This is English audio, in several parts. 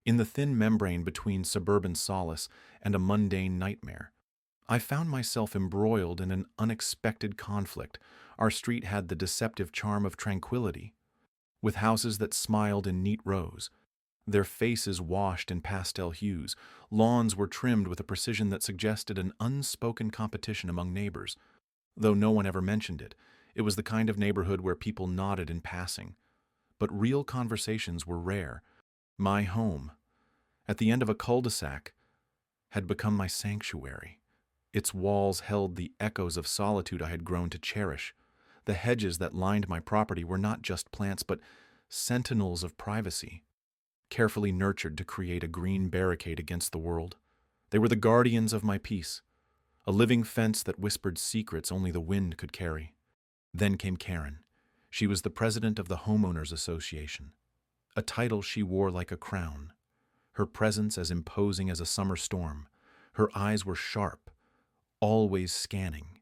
In the thin membrane between suburban solace and a mundane nightmare, I found myself embroiled in an unexpected conflict. Our street had the deceptive charm of tranquility, with houses that smiled in neat rows, their faces washed in pastel hues. Lawns were trimmed with a precision that suggested an unspoken competition among neighbors. Though no one ever mentioned it, it was the kind of neighborhood where people nodded in passing. But real conversations were rare. My home, at the end of a cul-de-sac, had become my sanctuary. Its walls held the echoes of solitude I had grown to cherish. The hedges that lined my property were not just plants, but sentinels of privacy, carefully nurtured to create a green barricade against the world. They were the guardians of my peace, a living fence that whispered secrets only the wind could carry. Then came Karen. She was the president of the Homeowners Association, a title she wore like a crown, her presence as imposing as a summer storm. Her eyes were sharp, always scanning,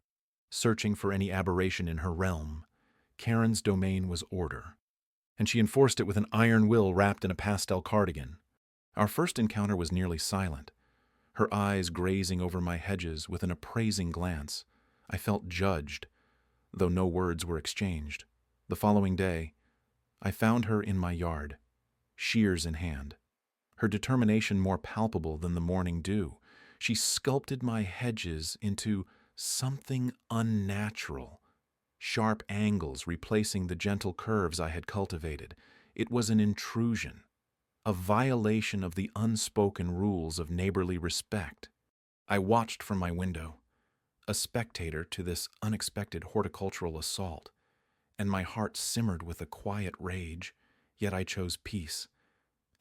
searching for any aberration in her realm. Karen's domain was order, and she enforced it with an iron will wrapped in a pastel cardigan. Our first encounter was nearly silent, her eyes grazing over my hedges with an appraising glance. I felt judged, though no words were exchanged. The following day, I found her in my yard, shears in hand, her determination more palpable than the morning dew. She sculpted my hedges into something unnatural, sharp angles replacing the gentle curves I had cultivated. It was an intrusion, a violation of the unspoken rules of neighborly respect. I watched from my window, a spectator to this unexpected horticultural assault, and my heart simmered with a quiet rage, yet I chose peace.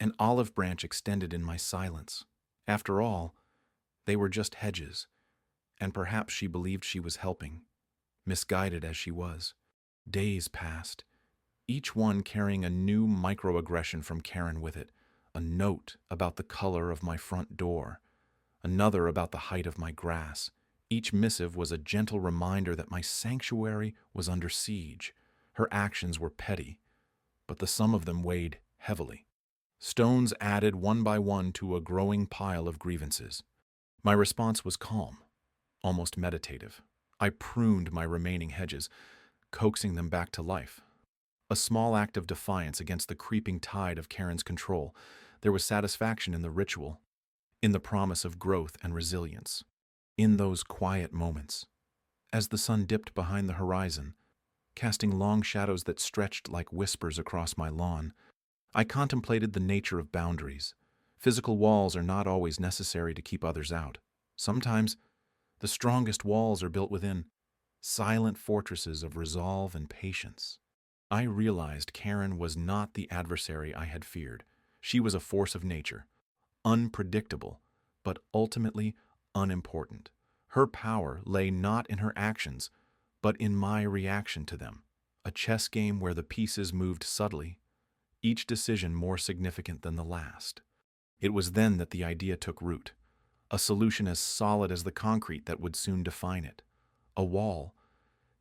An olive branch extended in my silence. After all, they were just hedges, and perhaps she believed she was helping, misguided as she was. Days passed, each one carrying a new microaggression from Karen with it. A note about the color of my front door, another about the height of my grass. Each missive was a gentle reminder that my sanctuary was under siege. Her actions were petty, but the sum of them weighed heavily. Stones added one by one to a growing pile of grievances. My response was calm, almost meditative. I pruned my remaining hedges, coaxing them back to life. A small act of defiance against the creeping tide of Karen's control. There was satisfaction in the ritual, in the promise of growth and resilience. In those quiet moments, as the sun dipped behind the horizon, casting long shadows that stretched like whispers across my lawn, I contemplated the nature of boundaries. Physical walls are not always necessary to keep others out. Sometimes, the strongest walls are built within, silent fortresses of resolve and patience. I realized Karen was not the adversary I had feared. She was a force of nature, unpredictable, but ultimately unimportant. Her power lay not in her actions, but in my reaction to them. A chess game where the pieces moved subtly, each decision more significant than the last. It was then that the idea took root, a solution as solid as the concrete that would soon define it. A wall,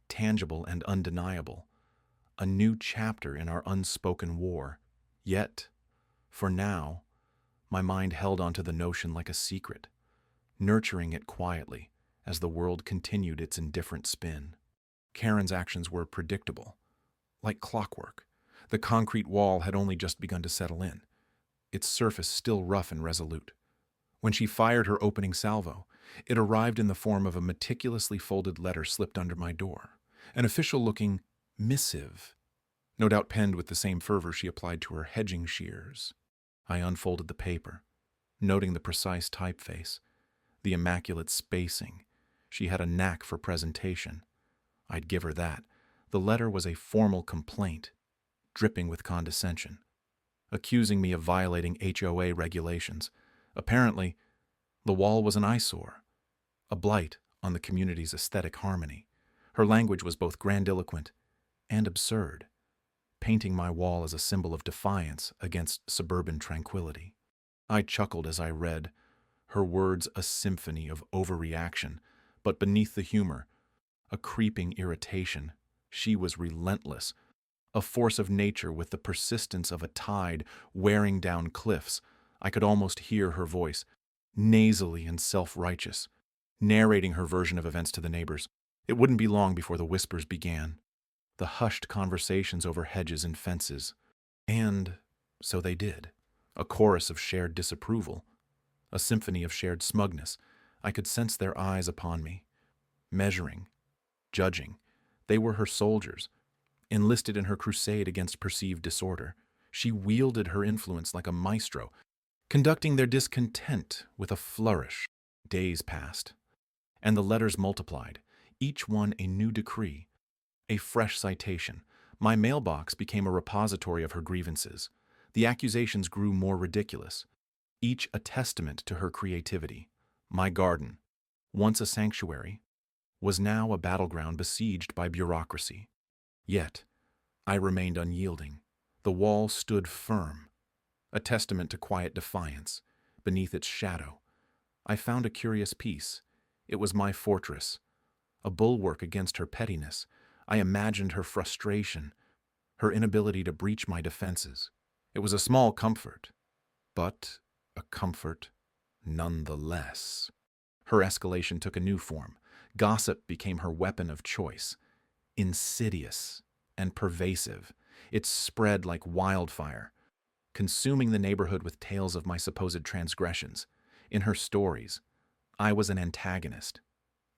tangible and undeniable, a new chapter in our unspoken war. Yet, for now, my mind held onto the notion like a secret, nurturing it quietly as the world continued its indifferent spin. Karen's actions were predictable, like clockwork. The concrete wall had only just begun to settle in, its surface still rough and resolute. When she fired her opening salvo, it arrived in the form of a meticulously folded letter slipped under my door, an official-looking missive, no doubt penned with the same fervor she applied to her hedging shears. I unfolded the paper, noting the precise typeface, the immaculate spacing. She had a knack for presentation. I'd give her that. The letter was a formal complaint, dripping with condescension, accusing me of violating HOA regulations. Apparently, the wall was an eyesore, a blight on the community's aesthetic harmony. Her language was both grandiloquent and absurd, painting my wall as a symbol of defiance against suburban tranquility. I chuckled as I read, her words a symphony of overreaction, but beneath the humor, a creeping irritation. She was relentless, a force of nature with the persistence of a tide wearing down cliffs, I could almost hear her voice, nasally and self-righteous, narrating her version of events to the neighbors. It wouldn't be long before the whispers began, the hushed conversations over hedges and fences. And so they did. A chorus of shared disapproval, a symphony of shared smugness. I could sense their eyes upon me, measuring, judging. They were her soldiers, enlisted in her crusade against perceived disorder. She wielded her influence like a maestro, conducting their discontent with a flourish. Days passed, and the letters multiplied, each one a new decree, a fresh citation. My mailbox became a repository of her grievances. The accusations grew more ridiculous, each a testament to her creativity. My garden, once a sanctuary, was now a battleground besieged by bureaucracy. Yet, I remained unyielding. The wall stood firm, a testament to quiet defiance. Beneath its shadow, I found a curious peace. It was my fortress, a bulwark against her pettiness. I imagined her frustration, her inability to breach my defenses. It was a small comfort, but a comfort nonetheless. Her escalation took a new form. Gossip became her weapon of choice, insidious and pervasive. It spread like wildfire, consuming the neighborhood with tales of my supposed transgressions. In her stories, I was an antagonist,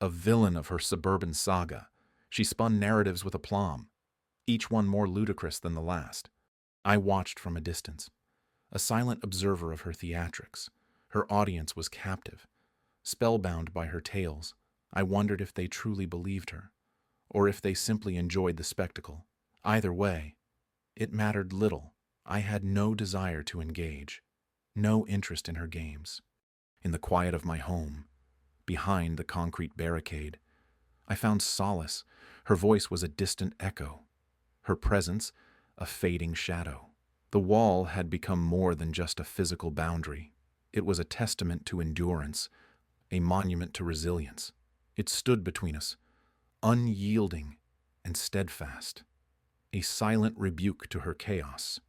a villain of her suburban saga. She spun narratives with aplomb, each one more ludicrous than the last. I watched from a distance, a silent observer of her theatrics. Her audience was captive, spellbound by her tales. I wondered if they truly believed her, or if they simply enjoyed the spectacle. Either way, it mattered little. I had no desire to engage, no interest in her games. In the quiet of my home, behind the concrete barricade, I found solace. Her voice was a distant echo, her presence a fading shadow. The wall had become more than just a physical boundary. It was a testament to endurance, a monument to resilience. It stood between us, unyielding and steadfast, a silent rebuke to her chaos.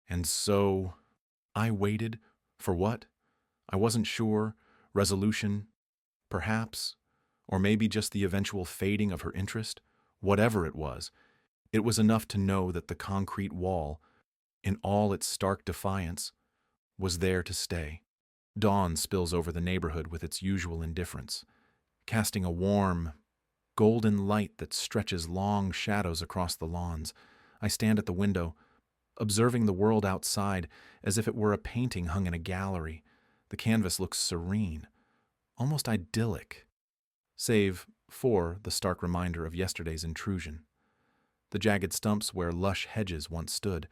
And so I waited for what? I wasn't sure. Resolution, perhaps, or maybe just the eventual fading of her interest. Whatever it was enough to know that the concrete wall, in all its stark defiance, was there to stay. Dawn spills over the neighborhood with its usual indifference, casting a warm, golden light that stretches long shadows across the lawns. I stand at the window, observing the world outside as if it were a painting hung in a gallery. The canvas looks serene, almost idyllic, save for the stark reminder of yesterday's intrusion. The jagged stumps where lush hedges once stood,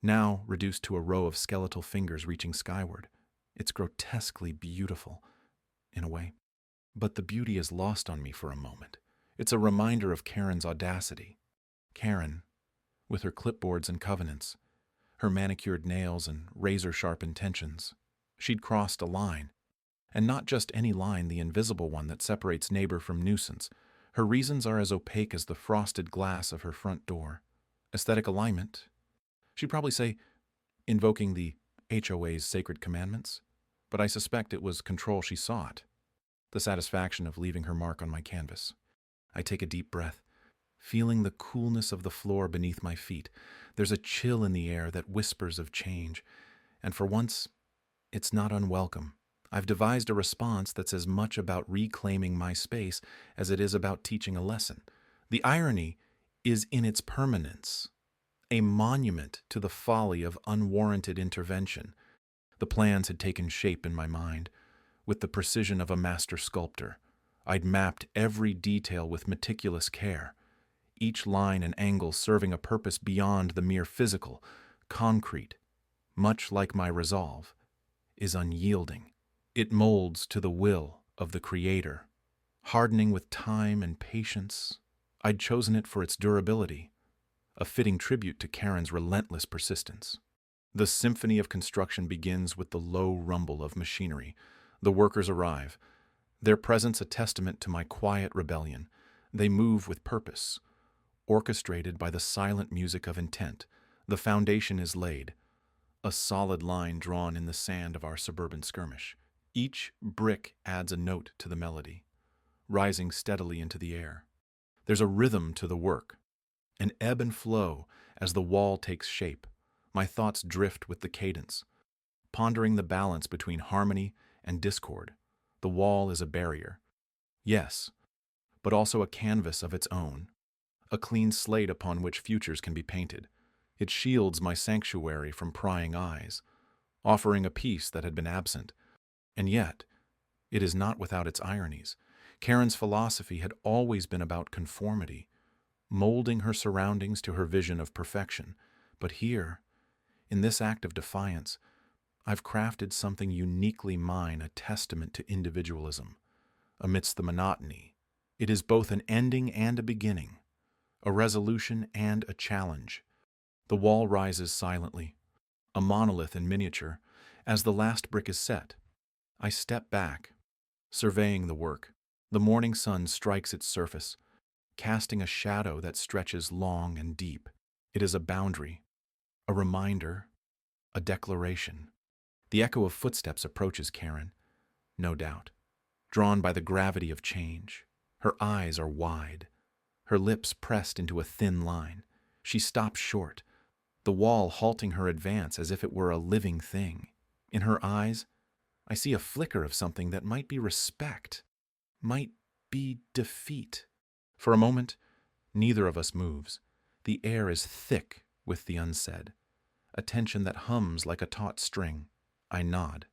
now reduced to a row of skeletal fingers reaching skyward. It's grotesquely beautiful, in a way. But the beauty is lost on me for a moment. It's a reminder of Karen's audacity. Karen, with her clipboards and covenants, her manicured nails and razor-sharp intentions. She'd crossed a line, and not just any line, the invisible one that separates neighbor from nuisance. Her reasons are as opaque as the frosted glass of her front door. Aesthetic alignment, she'd probably say, invoking the HOA's sacred commandments, but I suspect it was control she sought, the satisfaction of leaving her mark on my canvas. I take a deep breath, feeling the coolness of the floor beneath my feet. There's a chill in the air that whispers of change, and for once, it's not unwelcome. I've devised a response that's as much about reclaiming my space as it is about teaching a lesson. The irony is in its permanence, a monument to the folly of unwarranted intervention. The plans had taken shape in my mind, with the precision of a master sculptor. I'd mapped every detail with meticulous care, each line and angle serving a purpose beyond the mere physical. Concrete, much like my resolve, is unyielding. It molds to the will of the Creator, hardening with time and patience. I'd chosen it for its durability, a fitting tribute to Karen's relentless persistence. The symphony of construction begins with the low rumble of machinery. The workers arrive, their presence a testament to my quiet rebellion. They move with purpose, orchestrated by the silent music of intent. The foundation is laid, a solid line drawn in the sand of our suburban skirmish. Each brick adds a note to the melody, rising steadily into the air. There's a rhythm to the work, an ebb and flow as the wall takes shape. My thoughts drift with the cadence, pondering the balance between harmony and discord. The wall is a barrier, yes, but also a canvas of its own, a clean slate upon which futures can be painted. It shields my sanctuary from prying eyes, offering a peace that had been absent. And yet, it is not without its ironies. Karen's philosophy had always been about conformity, molding her surroundings to her vision of perfection. But here, in this act of defiance, I've crafted something uniquely mine, a testament to individualism. Amidst the monotony, it is both an ending and a beginning, a resolution and a challenge. The wall rises silently, a monolith in miniature. As the last brick is set, I step back, surveying the work. The morning sun strikes its surface, casting a shadow that stretches long and deep. It is a boundary, a reminder, a declaration. The echo of footsteps approaches Karen, no doubt, drawn by the gravity of change. Her eyes are wide, her lips pressed into a thin line. She stops short, the wall halting her advance as if it were a living thing. In her eyes, I see a flicker of something that might be respect, might be defeat. For a moment, neither of us moves. The air is thick with the unsaid, a tension that hums like a taut string. I nod,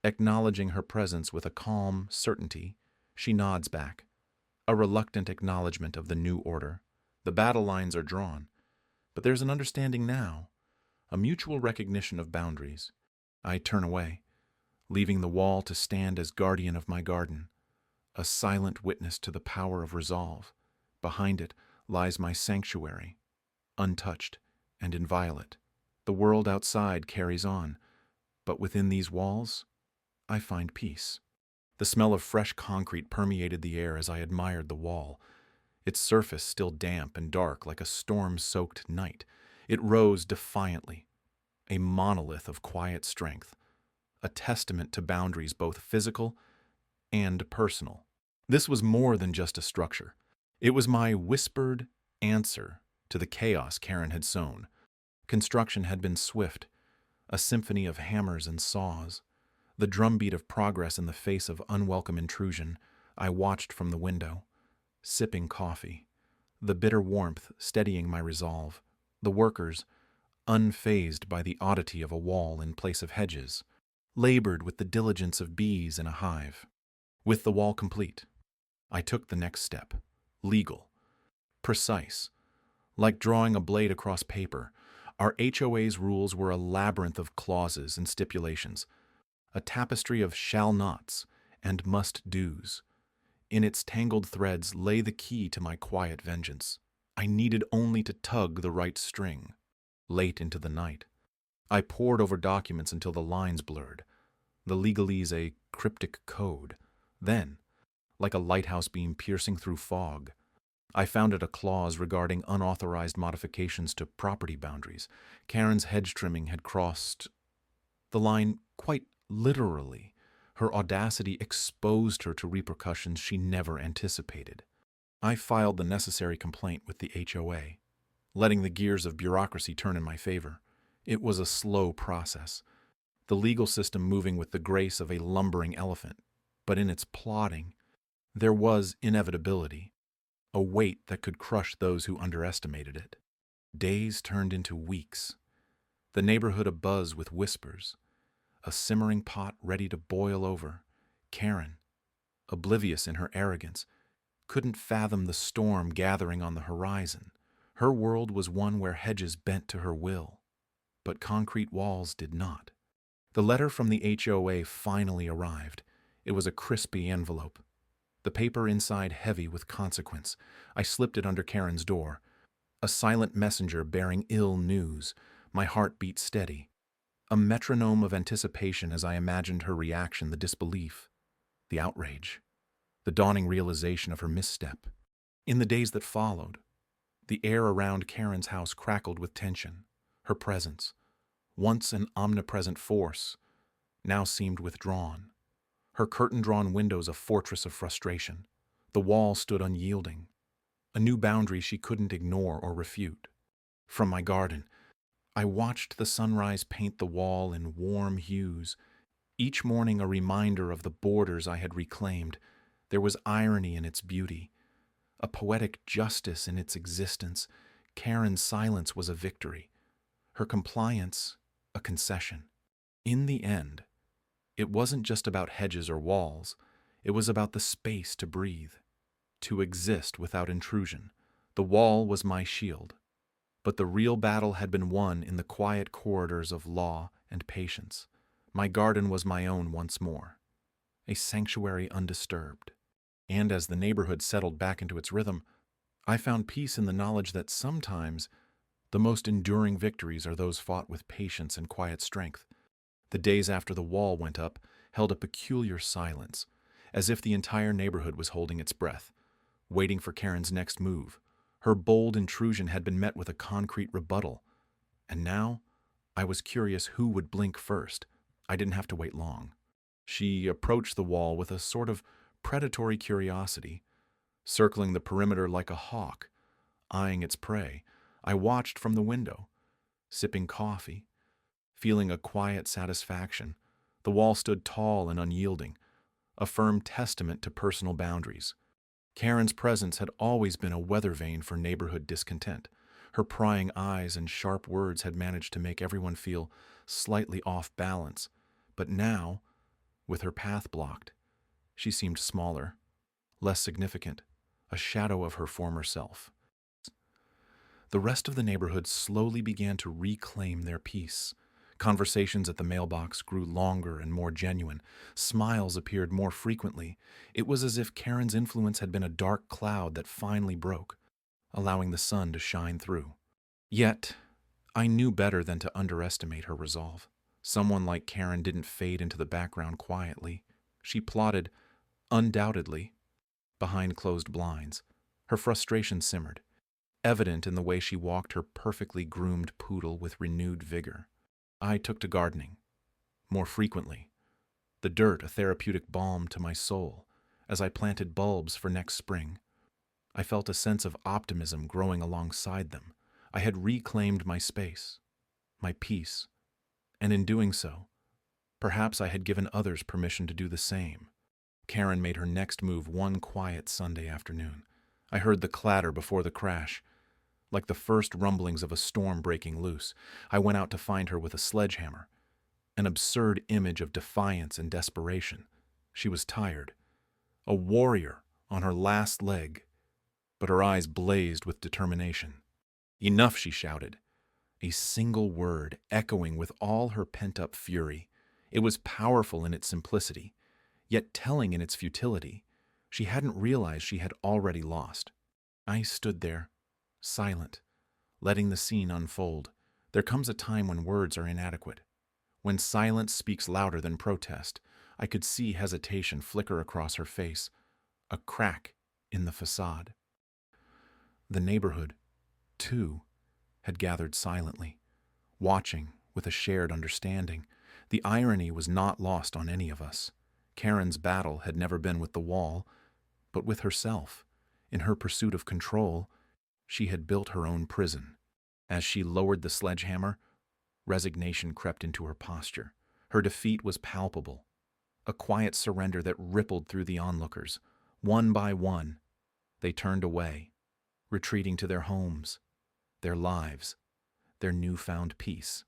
acknowledging her presence with a calm certainty. She nods back, a reluctant acknowledgement of the new order. The battle lines are drawn, but there's an understanding now, a mutual recognition of boundaries. I turn away, leaving the wall to stand as guardian of my garden, a silent witness to the power of resolve. Behind it lies my sanctuary, untouched and inviolate. The world outside carries on, but within these walls, I find peace. The smell of fresh concrete permeated the air as I admired the wall, its surface still damp and dark like a storm-soaked night. It rose defiantly, a monolith of quiet strength, a testament to boundaries both physical and personal. This was more than just a structure. It was my whispered answer to the chaos Karen had sown. Construction had been swift, a symphony of hammers and saws, the drumbeat of progress in the face of unwelcome intrusion. I watched from the window, sipping coffee, the bitter warmth steadying my resolve. The workers, unfazed by the oddity of a wall in place of hedges, labored with the diligence of bees in a hive. With the wall complete, I took the next step, legal, precise, like drawing a blade across paper. Our HOA's rules were a labyrinth of clauses and stipulations, a tapestry of shall-nots and must-dos. In its tangled threads lay the key to my quiet vengeance. I needed only to tug the right string. Late into the night, I pored over documents until the lines blurred, the legalese a cryptic code. Then, like a lighthouse beam piercing through fog, I found it a clause regarding unauthorized modifications to property boundaries. Karen's hedge trimming had crossed the line quite literally. Her audacity exposed her to repercussions she never anticipated. I filed the necessary complaint with the HOA, letting the gears of bureaucracy turn in my favor. It was a slow process, the legal system moving with the grace of a lumbering elephant. But in its plodding, there was inevitability, a weight that could crush those who underestimated it. Days turned into weeks, the neighborhood abuzz with whispers, a simmering pot ready to boil over. Karen, oblivious in her arrogance, couldn't fathom the storm gathering on the horizon. Her world was one where hedges bent to her will, but concrete walls did not. The letter from the HOA finally arrived. It was a crispy envelope, the paper inside heavy with consequence. I slipped it under Karen's door, a silent messenger bearing ill news. My heart beat steady, a metronome of anticipation as I imagined her reaction, the disbelief, the outrage, the dawning realization of her misstep. In the days that followed, the air around Karen's house crackled with tension, her presence, once an omnipresent force, now seemed withdrawn. Her curtain-drawn windows a fortress of frustration. The wall stood unyielding, a new boundary she couldn't ignore or refute. From my garden, I watched the sunrise paint the wall in warm hues, each morning a reminder of the borders I had reclaimed. There was irony in its beauty, a poetic justice in its existence. Karen's silence was a victory, her compliance a concession. In the end, it wasn't just about hedges or walls, it was about the space to breathe, to exist without intrusion. The wall was my shield, but the real battle had been won in the quiet corridors of law and patience. My garden was my own once more, a sanctuary undisturbed. And as the neighborhood settled back into its rhythm, I found peace in the knowledge that sometimes the most enduring victories are those fought with patience and quiet strength. The days after the wall went up held a peculiar silence, as if the entire neighborhood was holding its breath, waiting for Karen's next move. Her bold intrusion had been met with a concrete rebuttal, and now I was curious who would blink first. I didn't have to wait long. She approached the wall with a sort of predatory curiosity, circling the perimeter like a hawk, eyeing its prey. I watched from the window, sipping coffee, feeling a quiet satisfaction. The wall stood tall and unyielding, a firm testament to personal boundaries. Karen's presence had always been a weather vane for neighborhood discontent. Her prying eyes and sharp words had managed to make everyone feel slightly off balance. But now, with her path blocked, she seemed smaller, less significant, a shadow of her former self. The rest of the neighborhood slowly began to reclaim their peace. Conversations at the mailbox grew longer and more genuine. Smiles appeared more frequently. It was as if Karen's influence had been a dark cloud that finally broke, allowing the sun to shine through. Yet, I knew better than to underestimate her resolve. Someone like Karen didn't fade into the background quietly. She plotted, undoubtedly, behind closed blinds. Her frustration simmered, evident in the way she walked her perfectly groomed poodle with renewed vigor. I took to gardening, more frequently, the dirt a therapeutic balm to my soul. As I planted bulbs for next spring, I felt a sense of optimism growing alongside them. I had reclaimed my space, my peace, and in doing so, perhaps I had given others permission to do the same. Karen made her next move one quiet Sunday afternoon. I heard the clatter before the crash, like the first rumblings of a storm breaking loose. I went out to find her with a sledgehammer, an absurd image of defiance and desperation. She was tired, a warrior on her last leg, but her eyes blazed with determination. "Enough," she shouted, a single word echoing with all her pent-up fury. It was powerful in its simplicity, yet telling in its futility. She hadn't realized she had already lost. I stood there, silent, letting the scene unfold. There comes a time when words are inadequate, when silence speaks louder than protest. I could see hesitation flicker across her face, a crack in the facade. The neighborhood, too, had gathered silently, watching with a shared understanding. The irony was not lost on any of us. Karen's battle had never been with the wall, but with herself. In her pursuit of control, she had built her own prison. As she lowered the sledgehammer, resignation crept into her posture. Her defeat was palpable, a quiet surrender that rippled through the onlookers. One by one, they turned away, retreating to their homes, their lives, their newfound peace.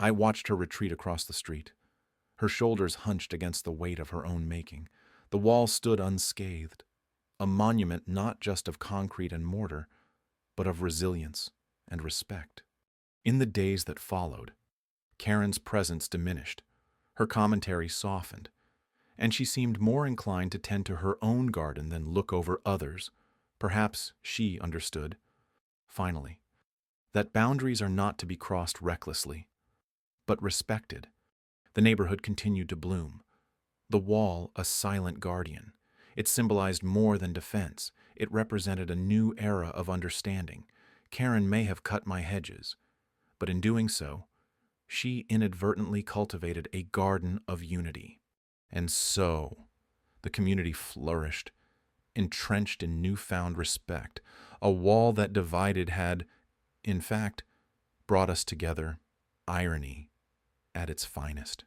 I watched her retreat across the street, her shoulders hunched against the weight of her own making. The wall stood unscathed, a monument not just of concrete and mortar, but of resilience and respect. In the days that followed, Karen's presence diminished, her commentary softened, and she seemed more inclined to tend to her own garden than look over others. Perhaps she understood, finally, that boundaries are not to be crossed recklessly, but respected. The neighborhood continued to bloom, the wall a silent guardian. It symbolized more than defense. It represented a new era of understanding. Karen may have cut my hedges, but in doing so, she inadvertently cultivated a garden of unity. And so, the community flourished, entrenched in newfound respect. A wall that divided had, in fact, brought us together, irony at its finest.